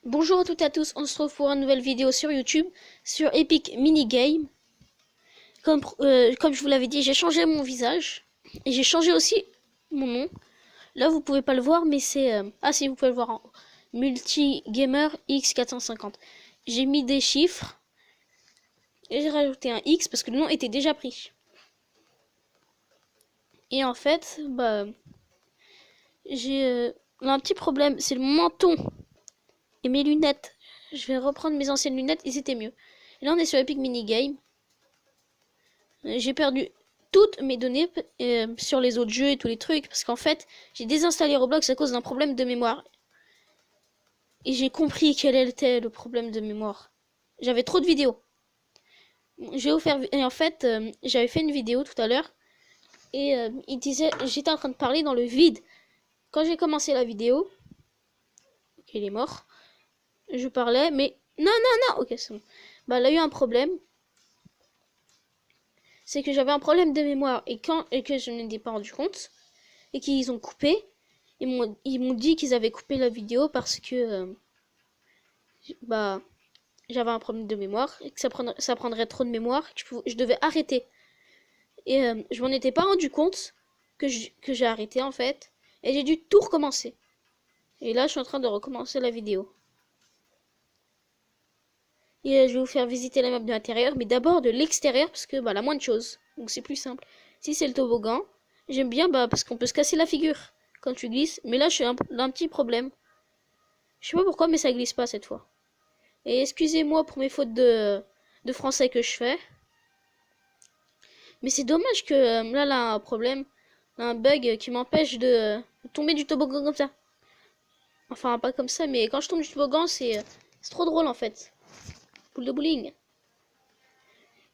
Bonjour à toutes et à tous, on se retrouve pour une nouvelle vidéo sur YouTube, sur Epic Minigame. Comme je vous l'avais dit, j'ai changé mon visage, et j'ai changé aussi mon nom. Là, vous pouvez pas le voir, mais c'est... Ah si, vous pouvez le voir en haut. Multigamer X450. J'ai mis des chiffres, et j'ai rajouté un X, parce que le nom était déjà pris. Et en fait, j'ai un petit problème, c'est le menton et mes lunettes. Je vais reprendre mes anciennes lunettes, ils étaient mieux. Et là, on est sur Epic Minigame. J'ai perdu toutes mes données sur les autres jeux et tous les trucs parce qu'en fait j'ai désinstallé Roblox à cause d'un problème de mémoire et j'ai compris quel était le problème de mémoire. J'avais trop de vidéos. Je vais vous faire et en fait j'avais fait une vidéo tout à l'heure et il disait j'étais en train de parler dans le vide. Quand j'ai commencé la vidéo, il est mort. Je parlais mais non, ok c'est bon. Bah là il y a eu un problème. C'est que j'avais un problème de mémoire et que je ne m'étais pas rendu compte et qu'ils ont coupé. Ils m'ont dit qu'ils avaient coupé la vidéo parce que bah j'avais un problème de mémoire et que ça prendrait trop de mémoire et que je devais arrêter. Et je m'en étais pas rendu compte que j'ai arrêté en fait. Et j'ai dû tout recommencer. Et là je suis en train de recommencer la vidéo. Et je vais vous faire visiter la map de l'intérieur, mais d'abord de l'extérieur parce que la moindre chose. Donc c'est plus simple. Si c'est le toboggan, j'aime bien parce qu'on peut se casser la figure quand tu glisses. Mais là je suis un petit problème. Je sais pas pourquoi mais ça glisse pas cette fois. Et excusez-moi pour mes fautes de français que je fais. Mais c'est dommage que là, un problème, un bug qui m'empêche de tomber du toboggan comme ça. Enfin, pas comme ça, mais quand je tombe du toboggan, c'est trop drôle en fait. Boule de bowling.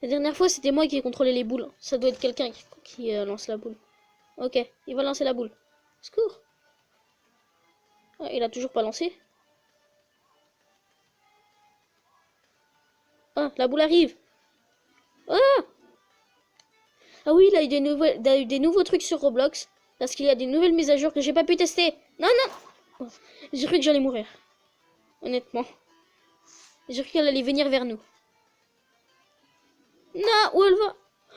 La dernière fois, c'était moi qui ai contrôlé les boules. Ça doit être quelqu'un qui lance la boule. Ok, il va lancer la boule. Secours. Ah, il a toujours pas lancé. Ah, la boule arrive. Ah, ah oui, il a eu des nouveaux trucs sur Roblox. Parce qu'il y a des nouvelles mises à jour que j'ai pas pu tester. Non, non. Oh, j'ai cru que j'allais mourir. Honnêtement. J'ai cru qu'elle allait venir vers nous. Non, où elle va?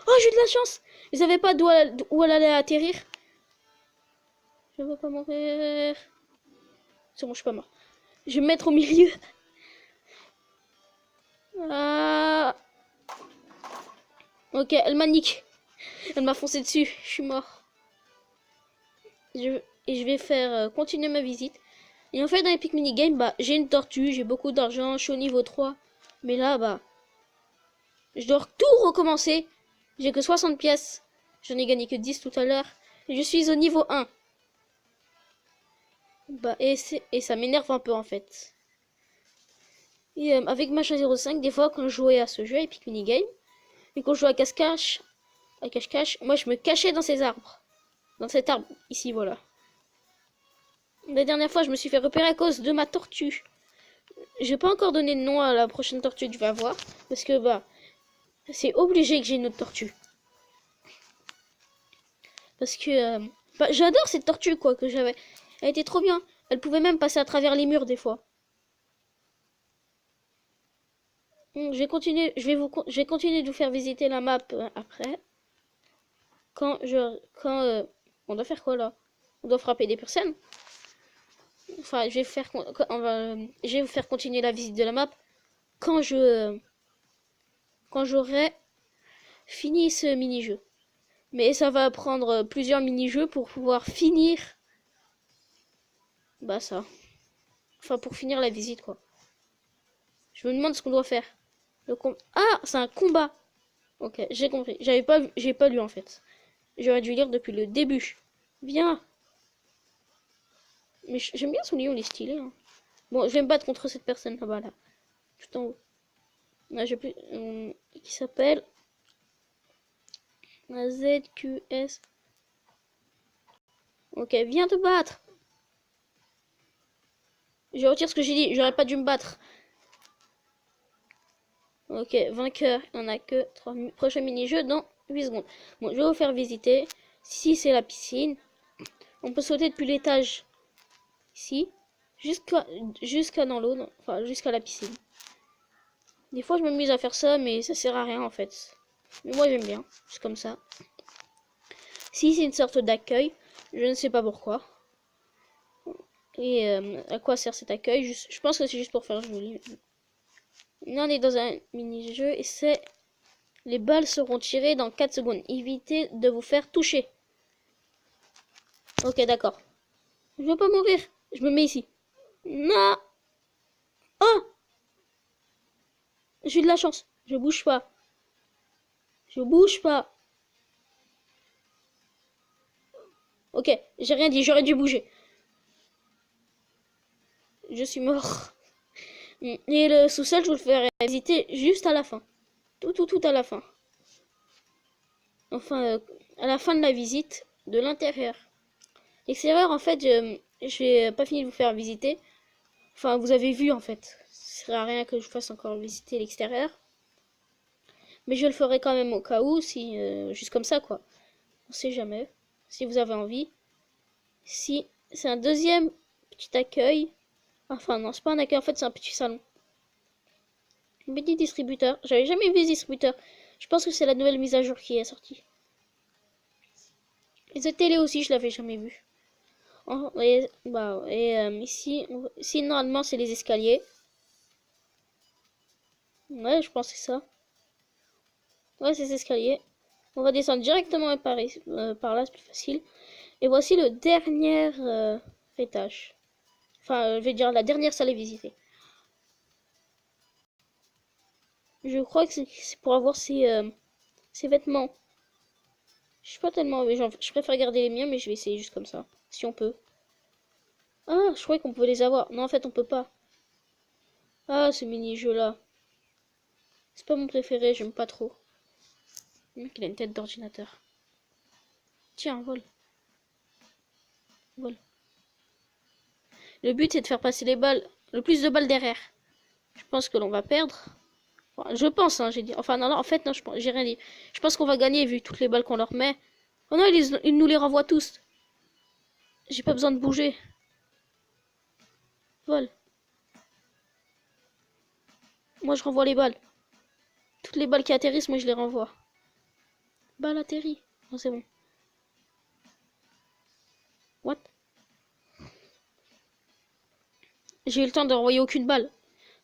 Oh, j'ai eu de la chance. Je savais pas où elle allait atterrir. Je veux pas mourir. C'est bon, je suis pas mort. Je vais me mettre au milieu. Ah. Ok, elle m'a niqué. Elle m'a foncé dessus. Je suis mort. Et je vais faire continuer ma visite. Et en fait, dans Epic Minigame, j'ai une tortue, j'ai beaucoup d'argent, je suis au niveau 3. Mais là, je dois tout recommencer. J'ai que 60 pièces. J'en ai gagné que 10 tout à l'heure. Et je suis au niveau 1. Et ça m'énerve un peu en fait. Et avec Machin 05, des fois, quand je jouais à ce jeu, Epic Minigame, et quand je jouais à cache-cache, moi je me cachais dans ces arbres. Dans cet arbre, ici, voilà. La dernière fois, je me suis fait repérer à cause de ma tortue. Je vais pas encore donner de nom à la prochaine tortue que je vais avoir. Parce que, c'est obligé que j'ai une autre tortue. Parce que, j'adore cette tortue, quoi, que j'avais. Elle était trop bien. Elle pouvait même passer à travers les murs, des fois. Je vais continuer de vous faire visiter la map après. On doit faire quoi, là? On doit frapper des personnes. Enfin, je vais vous faire continuer la visite de la map quand quand j'aurai fini ce mini-jeu. Mais ça va prendre plusieurs mini-jeux pour pouvoir finir ça. Enfin, pour finir la visite, quoi. Je me demande ce qu'on doit faire. Ah, c'est un combat. Ok, j'ai compris. J'ai pas lu en fait. J'aurais dû lire depuis le début. Viens. Mais j'aime bien son lion, il est stylé. Hein. Bon, je vais me battre contre cette personne là-bas, là. Tout en haut. Là, j'ai plus. Qui s'appelle ZQS. Ok, viens te battre. Je retire ce que j'ai dit. J'aurais pas dû me battre. Ok, vainqueur. Il n'y en a que 3 prochains mini-jeux dans 8 secondes. Bon, je vais vous faire visiter. Ici, c'est la piscine. On peut sauter depuis l'étage. Ici. Jusqu'à jusqu'à dans l'eau, enfin jusqu'à la piscine. Des fois je m'amuse à faire ça, mais ça sert à rien en fait. Mais moi j'aime bien, juste comme ça. Si c'est une sorte d'accueil, je ne sais pas pourquoi. Et à quoi sert cet accueil? Je pense que c'est juste pour faire joli. Là on est dans un mini-jeu et c'est... Les balles seront tirées dans 4 secondes. Évitez de vous faire toucher. Ok, d'accord. Je veux pas mourir. Je me mets ici. Non. Oh, j'ai eu de la chance. Je bouge pas. Je bouge pas. Ok, j'ai rien dit. J'aurais dû bouger. Je suis mort. Et le sous-sol, je vous le ferai visiter juste à la fin. Tout à la fin. Enfin, à la fin de la visite de l'intérieur. L'extérieur, en fait, j'ai pas fini de vous faire visiter. Enfin, vous avez vu, en fait. Ce serait à rien que je fasse encore visiter l'extérieur. Mais je le ferai quand même au cas où, si juste comme ça, quoi. On sait jamais. Si vous avez envie. Si c'est un deuxième petit accueil. Enfin, non, c'est pas un accueil, en fait, c'est un petit salon. Un petit distributeur. J'avais jamais vu ce distributeur. Je pense que c'est la nouvelle mise à jour qui est sortie. Et cette télé aussi, je l'avais jamais vue. Ici, normalement, c'est les escaliers. Ouais, je pense que c'est ça. Ouais, c'est ces escaliers. On va descendre directement par là, c'est plus facile. Et voici le dernier étage. Enfin, je vais dire la dernière salle à visiter. Je crois que c'est pour avoir ses vêtements. Je suis pas tellement... Je préfère garder les miens, mais je vais essayer juste comme ça. Si on peut. Ah, je croyais qu'on pouvait les avoir. Non, en fait, on peut pas. Ah, ce mini-jeu là. C'est pas mon préféré, j'aime pas trop. Le mec, il a une tête d'ordinateur. Tiens, vole. Vole. Le but, c'est de faire passer les balles, le plus de balles derrière. Je pense que l'on va perdre. Enfin, je pense, hein, j'ai dit. Enfin, non, en fait, non, j'ai rien dit. Je pense qu'on va gagner vu toutes les balles qu'on leur met. Oh non, ils nous les renvoient tous. J'ai pas besoin de bouger. Vole. Moi, je renvoie les balles. Toutes les balles qui atterrissent, moi, je les renvoie. Balle atterrit. Oh, c'est bon. What? J'ai eu le temps de renvoyer aucune balle.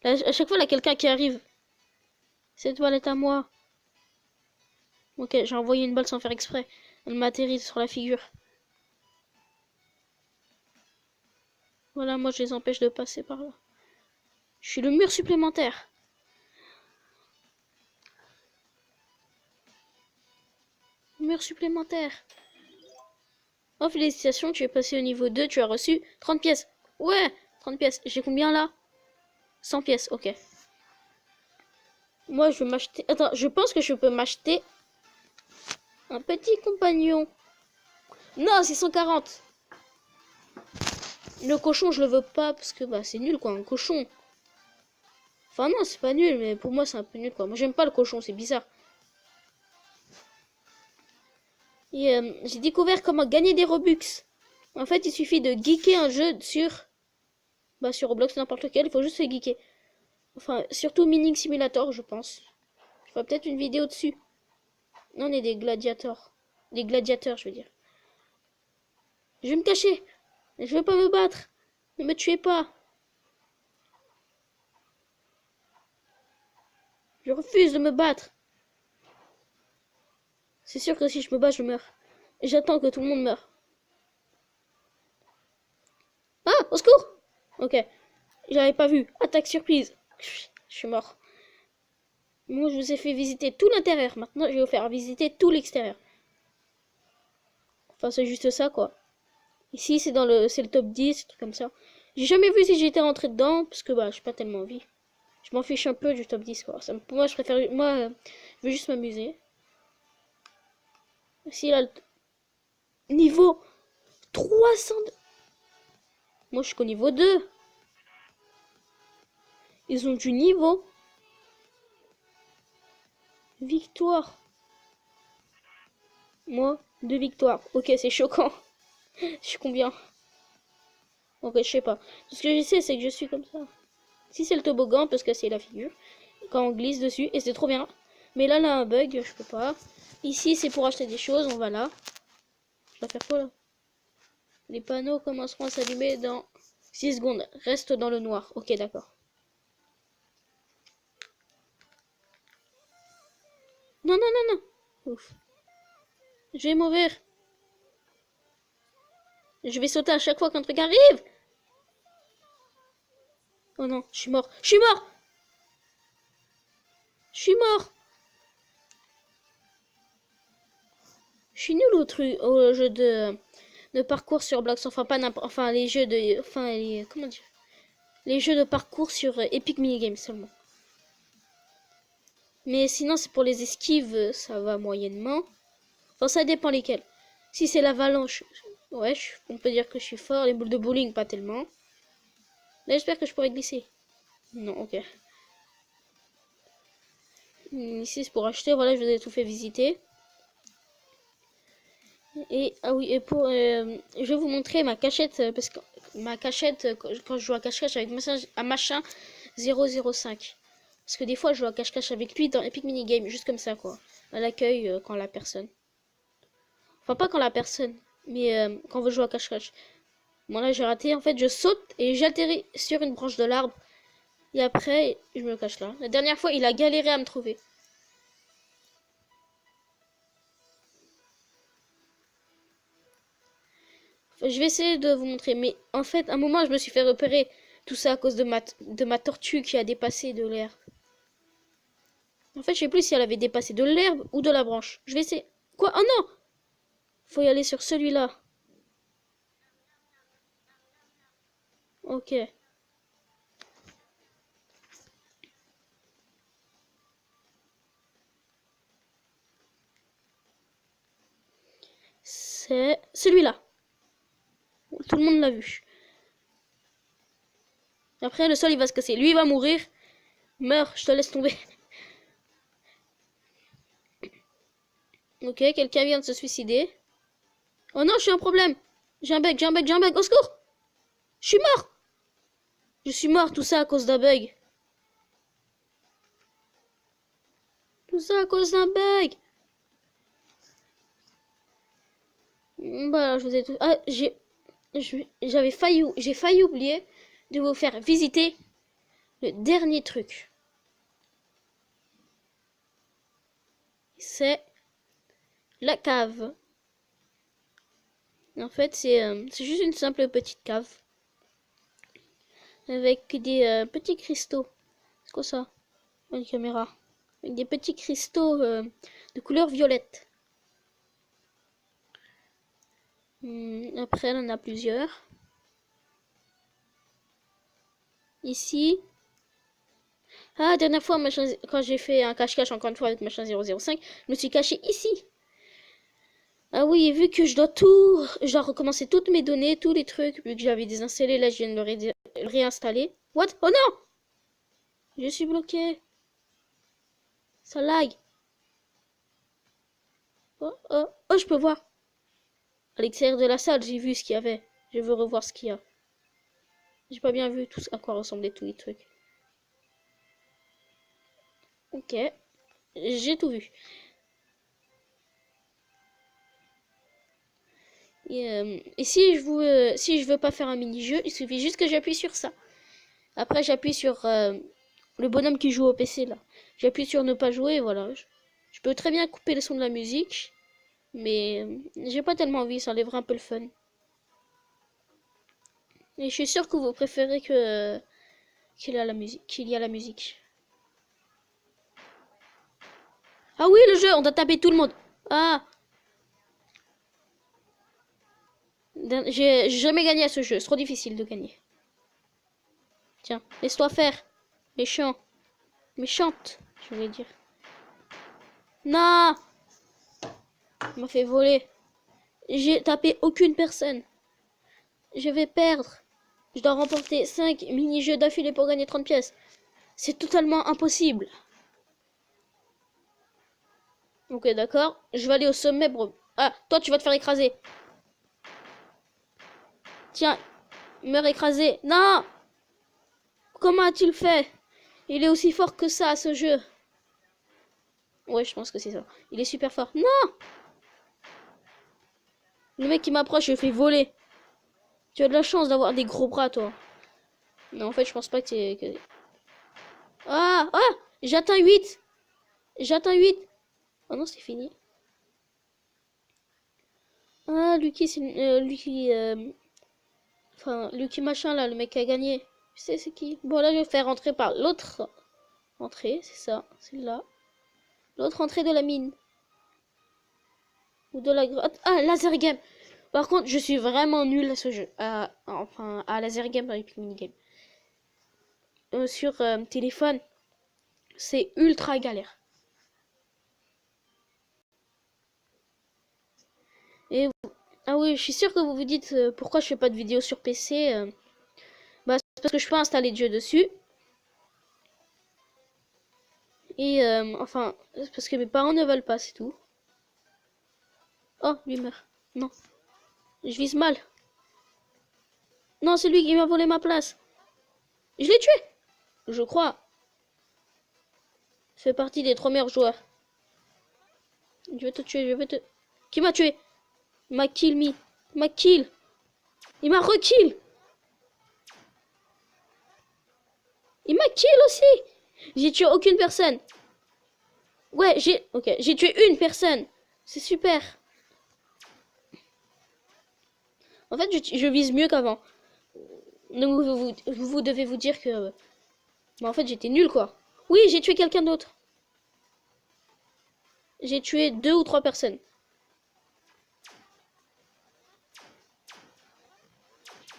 Là, à chaque fois, il y a quelqu'un qui arrive. Cette balle est à moi. Ok, j'ai envoyé une balle sans faire exprès. Elle m'a atterri sur la figure. Voilà, moi, je les empêche de passer par là. Je suis le mur supplémentaire. Mur supplémentaire. Oh, félicitations, tu es passé au niveau 2, tu as reçu 30 pièces. Ouais, 30 pièces. J'ai combien là? 100 pièces, ok. Moi, je vais m'acheter... Attends, je pense que je peux m'acheter un petit compagnon. Non, c'est 140. Le cochon, je le veux pas parce que bah c'est nul quoi, un cochon. Enfin non, c'est pas nul, mais pour moi c'est un peu nul quoi. Moi j'aime pas le cochon, c'est bizarre. Et j'ai découvert comment gagner des Robux. En fait, il suffit de geeker un jeu sur Roblox, n'importe lequel, il faut juste se geeker. Enfin, surtout Mining Simulator, je pense. Je ferai peut-être une vidéo dessus. Non, on est des gladiateurs. Des gladiateurs, je veux dire. Je vais me cacher. Je veux pas me battre. Ne me tuez pas. Je refuse de me battre. C'est sûr que si je me bats, je meurs. Et j'attends que tout le monde meure. Ah, au secours! Ok, j'avais pas vu. Attaque surprise. Je suis mort. Moi, je vous ai fait visiter tout l'intérieur. Maintenant, je vais vous faire visiter tout l'extérieur. Enfin, c'est juste ça, quoi. Ici, c'est le top 10, truc comme ça. J'ai jamais vu si j'étais rentré dedans, parce que, bah, j'ai pas tellement envie. Je m'en fiche un peu du top 10, quoi. Pour moi, je préfère, je veux juste m'amuser. Ici, là, niveau 300. Moi, je suis qu'au niveau 2. Ils ont du niveau. Victoire. Moi, 2 victoires. Ok, c'est choquant. Je suis combien? Ok, je sais pas. Tout ce que je sais, c'est que je suis comme ça. Si c'est le toboggan, on peut se casser la figure. Quand on glisse dessus, et c'est trop bien. Mais là, un bug, je peux pas. Ici, c'est pour acheter des choses, on va là. Je dois faire quoi là? Les panneaux commenceront à s'allumer dans 6 secondes. Reste dans le noir. Ok, d'accord. Non, non, non, non. Ouf. Je vais mourir. Je vais sauter à chaque fois qu'un truc arrive. Oh non, je suis mort. Je suis mort. Je suis mort. Je suis nul au jeu de parcours sur Blox. Enfin, pas n'importe. Enfin, les jeux de. Enfin, les. Comment dire? Les jeux de parcours sur Epic Minigames seulement. Mais sinon, c'est pour les esquives, ça va moyennement. Enfin, ça dépend lesquels. Si c'est l'avalanche, ouais, on peut dire que je suis fort. Les boules de bowling, pas tellement. Là, j'espère que je pourrai glisser. Non, ok. Ici, c'est pour acheter. Voilà, je vous ai tout fait visiter. Et, ah oui, et pour... je vais vous montrer ma cachette, parce que ma cachette, quand je joue à cache-cache avec un machin 005. Parce que des fois, je joue à cache-cache avec lui dans Epic Minigame, juste comme ça, quoi. À l'accueil, quand la personne. Enfin, pas quand la personne, mais quand on veut jouer à cache-cache. Bon, là, j'ai raté. En fait, je saute et j'atterris sur une branche de l'arbre. Et après, je me cache là. La dernière fois, il a galéré à me trouver. Enfin, je vais essayer de vous montrer. Mais en fait, à un moment, je me suis fait repérer. Tout ça à cause de ma tortue qui a dépassé de l'herbe. En fait, je sais plus si elle avait dépassé de l'herbe ou de la branche. Je vais essayer. Quoi? Oh non! Faut y aller sur celui-là. Ok. C'est celui-là. Tout le monde l'a vu. Après, le sol, il va se casser. Lui, il va mourir. Meurs, je te laisse tomber. Ok, quelqu'un vient de se suicider. Oh non, je suis un problème. J'ai un bug, j'ai un bug, j'ai un bug. Au secours! Je suis mort! Je suis mort, tout ça à cause d'un bug. Tout ça à cause d'un bug. Bah, je vous ai tout... Ah, j'ai failli oublier de vous faire visiter le dernier truc. C'est la cave. En fait, c'est juste une simple petite cave. Avec des petits cristaux. C'est quoi ça? Une caméra. Avec des petits cristaux de couleur violette. Après, on en a plusieurs. Ici. Ah, dernière fois, quand j'ai fait un cache-cache, encore une fois, avec machin 005, je me suis caché ici. Ah oui, et vu que je dois recommencer toutes mes données, tous les trucs, vu que j'avais désinstallé, là, je viens de le réinstaller. What? Oh non! Je suis bloqué. Ça lag. Oh, oh, oh, je peux voir. À l'extérieur de la salle, j'ai vu ce qu'il y avait. Je veux revoir ce qu'il y a. J'ai pas bien vu tout à quoi ressemblaient tous les trucs. Ok. J'ai tout vu. Et si je veux pas faire un mini-jeu, il suffit juste que j'appuie sur ça. Après, j'appuie sur le bonhomme qui joue au PC, là. J'appuie sur ne pas jouer, voilà. Je peux très bien couper le son de la musique, mais j'ai pas tellement envie, ça enlèvera un peu le fun. Et je suis sûr que vous préférez qu'il y a la musique. Ah oui, le jeu, on doit taper tout le monde. Ah, j'ai jamais gagné à ce jeu, c'est trop difficile de gagner. Tiens, laisse-toi faire. Méchant. Méchante, je voulais dire. Non, il m'a fait voler. J'ai tapé aucune personne. Je vais perdre. Je dois remporter 5 mini-jeux d'affilée pour gagner 30 pièces. C'est totalement impossible. Ok, d'accord. Je vais aller au sommet, bro. Ah, toi, tu vas te faire écraser. Tiens, Meurt écrasé. Non! Comment a-t-il fait? Il est aussi fort que ça, ce jeu. Ouais, je pense que c'est ça. Il est super fort. Non! Le mec qui m'approche, je le fais voler. Tu as de la chance d'avoir des gros bras, toi. Non, en fait, je pense pas que tu... Ah! Ah! J'atteins 8! J'atteins 8! Oh non, c'est fini. Ah, Lucky, c'est... Lucky... Enfin, Lucky machin, là, le mec qui a gagné. Tu sais, c'est qui? Bon, là, je vais faire rentrer par l'autre entrée. C'est ça, c'est là. L'autre entrée de la mine. Ou de la grotte. Ah, laser game! Par contre, je suis vraiment nul à ce jeu. Enfin, à laser game dans les minigame. Sur téléphone, c'est ultra galère. Et ah oui, je suis sûre que vous vous dites pourquoi je fais pas de vidéo sur PC. Bah, c'est parce que je peux installer de jeux dessus. Et enfin, c'est parce que mes parents ne veulent pas, c'est tout. Oh, lui meurt. Non, je vise mal. Non, c'est lui qui m'a volé ma place. Je l'ai tué, je crois. Je fais partie des 3 meilleurs joueurs. Je vais te tuer, je vais te... Qui m'a tué? Il m'a kill me. Il m'a kill. Il m'a rekill. Il m'a kill aussi. J'ai tué aucune personne. Ouais, j'ai tué une personne. C'est super. En fait, je vise mieux qu'avant. Donc vous devez vous dire que... Bah, en fait, j'étais nul, quoi. Oui, j'ai tué quelqu'un d'autre. J'ai tué 2 ou 3 personnes.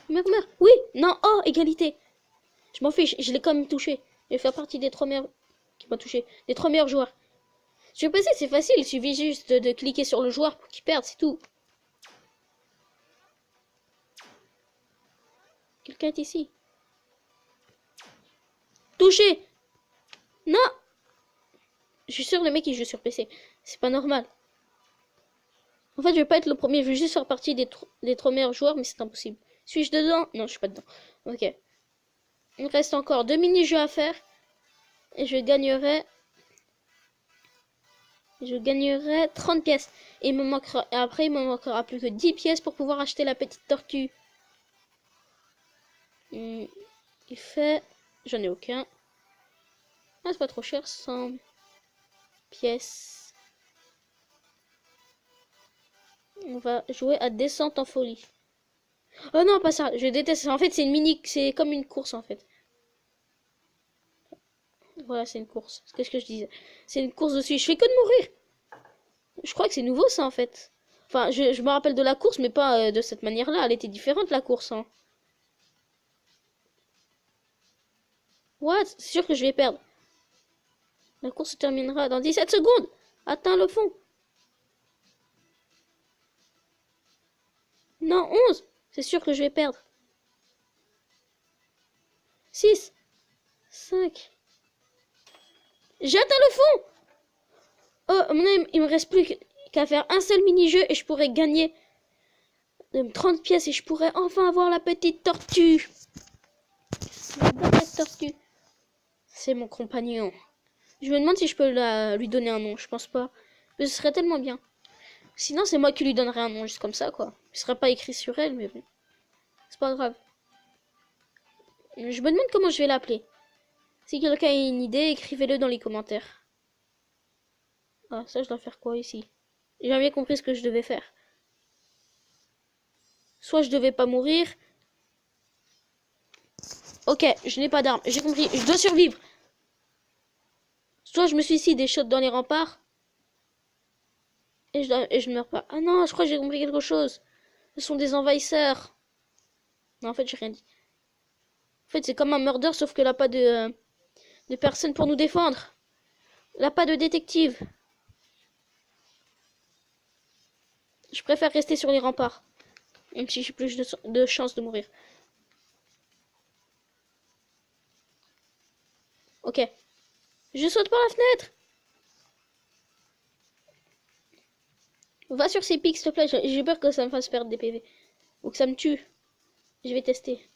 Meurs, meurs. Oui, non, oh, égalité. Je m'en fiche, je l'ai quand même touché. Je vais faire partie des 3 meilleurs... Qui m'a touché. Des 3 meilleurs joueurs. Je pensais que c'est facile, il suffit juste de cliquer sur le joueur pour qu'il perde, c'est tout. Quelqu'un est ici. Touché. Non. Je suis sûr le mec il joue sur PC. C'est pas normal. En fait, je vais pas être le premier, je vais juste faire partie des 3 meilleurs joueurs, mais c'est impossible. Suis-je dedans? Non, je suis pas dedans. Ok. Il me reste encore 2 mini-jeux à faire. Et je gagnerai... Je gagnerai 30 pièces. Et il me manquera... Et après, il me manquera plus que 10 pièces pour pouvoir acheter la petite tortue. Il fait... J'en ai aucun. Ah, c'est pas trop cher, 100 pièces. On va jouer à descente en folie. Oh non, pas ça. Je déteste. En fait, c'est une mini... C'est comme une course, en fait. Voilà, c'est une course. Qu'est-ce que je disais? C'est une course dessus. Je fais que de mourir. Je crois que c'est nouveau, ça, en fait. Enfin, je me rappelle de la course, mais pas de cette manière-là. Elle était différente, la course, hein. What? C'est sûr que je vais perdre. La course se terminera dans 17 secondes. Atteins le fond. Non, 11. C'est sûr que je vais perdre. 6. 5. J'ai atteint le fond. Oh, maintenant, il me reste plus qu'à faire un seul mini-jeu et je pourrais gagner 30 pièces et je pourrais enfin avoir la petite tortue. La petite tortue. C'est mon compagnon. Je me demande si je peux lui donner un nom. Je pense pas. Mais ce serait tellement bien. Sinon, c'est moi qui lui donnerais un nom juste comme ça, quoi. Il serait pas écrit sur elle, mais bon. C'est pas grave. Je me demande comment je vais l'appeler. Si quelqu'un a une idée, écrivez-le dans les commentaires. Ah, ça, je dois faire quoi ici? J'ai jamais compris ce que je devais faire. Soit je devais pas mourir. Ok, je n'ai pas d'arme. J'ai compris. Je dois survivre. Soit je me suicide et shot dans les remparts. Et je meurs pas. Ah non, je crois que j'ai compris quelque chose. Ce sont des envahisseurs. Non, en fait, j'ai rien dit. En fait, c'est comme un murder, sauf que là, pas de personne pour nous défendre. Là, pas de détective. Je préfère rester sur les remparts. Même si j'ai plus de chances de mourir. Ok. Je saute par la fenêtre. Va sur ces pics, s'il te plaît. J'ai peur que ça me fasse perdre des PV. Ou que ça me tue. Je vais tester.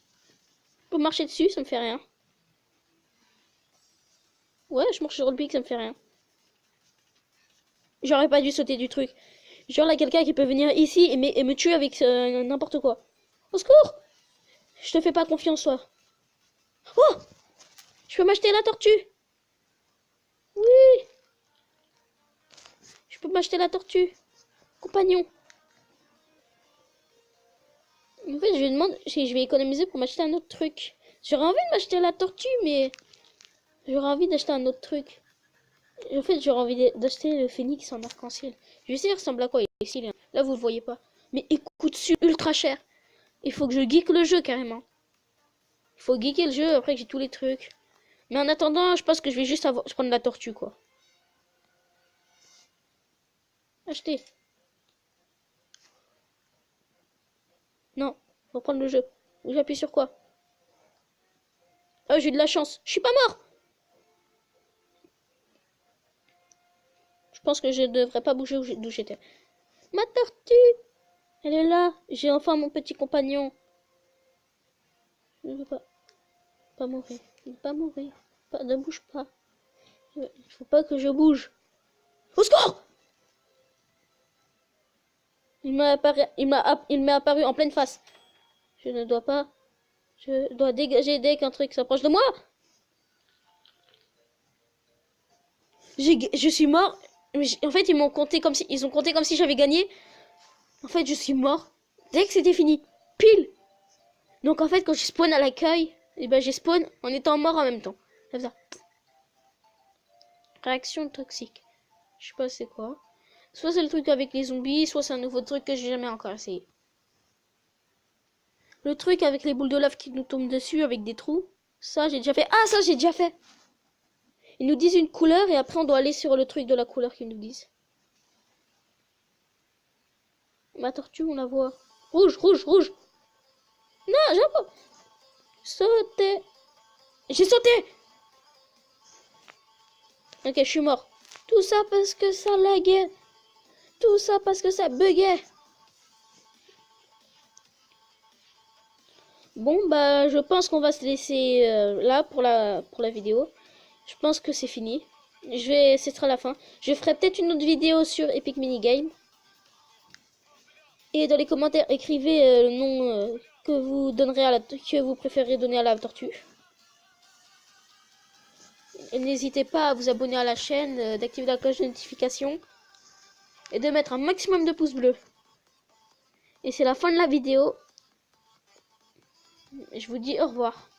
peux marcher dessus, ça me fait rien. Ouais, je marche sur le pic, ça me fait rien. J'aurais pas dû sauter du truc. Genre là, quelqu'un qui peut venir ici et me tuer avec n'importe quoi. Au secours! Je te fais pas confiance, toi. Oh! Je peux m'acheter la tortue! Oui! Je peux m'acheter la tortue. Compagnon. En fait, je demande si je vais économiser pour m'acheter un autre truc. J'aurais envie de m'acheter la tortue, mais j'aurais envie d'acheter un autre truc. En fait, j'aurais envie d'acheter le phénix en arc-en-ciel. Je sais, il ressemble à quoi ici, là. Là, vous le voyez pas. Mais écoute, c'est ultra cher. Il faut que je geek le jeu, carrément. Il faut geeker le jeu après que j'ai tous les trucs. Mais en attendant, je pense que je vais juste prendre la tortue, quoi. Acheter. Non, reprendre le jeu. J'appuie sur quoi? Oh, j'ai eu de la chance. Je suis pas mort. Je pense que je devrais pas bouger d'où j'étais. Ma tortue! Elle est là. J'ai enfin mon petit compagnon. Je ne veux pas mourir. Ne pas mourir. Ne bouge pas. Il faut pas que je bouge. Au secours! Il m'est apparu en pleine face. Je ne dois pas. Je dois dégager dès qu'un truc s'approche de moi. Je suis mort. En fait, ils ont compté comme si j'avais gagné. En fait, je suis mort dès que c'était fini. Pile. Donc en fait, quand je spawn à l'accueil, et ben j'ai spawn en étant mort en même temps. Comme ça. Réaction toxique. Je sais pas c'est quoi. Soit c'est le truc avec les zombies, soit c'est un nouveau truc que j'ai jamais encore essayé. Le truc avec les boules de lave qui nous tombent dessus avec des trous, ça j'ai déjà fait. Ah, ça j'ai déjà fait. Ils nous disent une couleur et après on doit aller sur le truc de la couleur qu'ils nous disent. Ma tortue, on la voit. Rouge, rouge, rouge. Non, j'ai pas. Sauter. J'ai sauté. Ok, je suis mort. Tout ça parce que ça laguait. Tout ça parce que ça buguait. Bon, bah, je pense qu'on va se laisser là pour la vidéo. Je pense que c'est fini. Ce sera la fin. Je ferai peut-être une autre vidéo sur Epic Minigame. Et dans les commentaires, écrivez le nom que vous préférez donner à la tortue. N'hésitez pas à vous abonner à la chaîne, d'activer la cloche de notification et de mettre un maximum de pouces bleus. Et c'est la fin de la vidéo. Je vous dis au revoir.